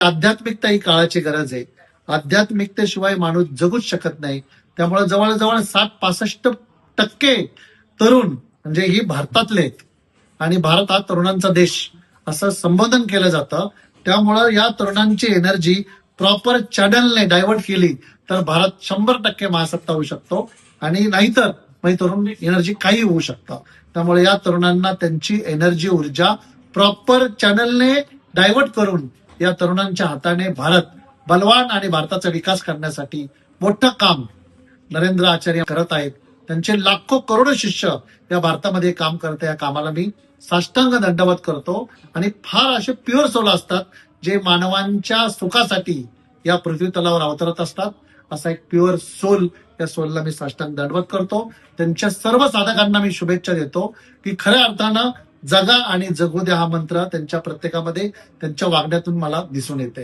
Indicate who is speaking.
Speaker 1: आध्यात्मिकता ही काळाची गरज आहे. आध्यात्मिकतेशिवाय माणूस जगूच शकत नाही. त्यामुळे जवळजवळ 60-65% तरुण म्हणजे ही भारतातले आहेत आणि भारत हा तरुणांचा देश असं संबोधन केलं जातं. त्यामुळं या तरुणांची एनर्जी प्रॉपर चॅनलने डायव्हर्ट केली तर भारत 100% महासत्ता होऊ शकतो आणि नाहीतर मग तरुण एनर्जी काही होऊ शकतं. त्यामुळे या तरुणांना त्यांची एनर्जी ऊर्जा प्रॉपर चॅनलने डायव्हर्ट करून या तरुणांच्या हाताने भारत बलवान आणि भारताचा विकास करण्यासाठी मोठं काम नरेंद्र आचार्य करत आहेत. त्यांचे लाखो करोडो शिष्य या भारतामध्ये काम करते. या कामाला मी साष्टांग दंडवत करतो आणि फार असे प्युअर सोल असतात जे मानवांच्या सुखासाठी या पृथ्वी तलावर अवतरत असतात. असा एक प्युअर सोल, या सोलला मी साष्टांग दंडवत करतो. त्यांच्या सर्व साधकांना मी शुभेच्छा देतो की खऱ्या अर्थानं जगा आणि जगू द्या हा मंत्र त्यांच्या प्रत्येकामध्ये त्यांच्या वागण्यातून मला दिसून येते.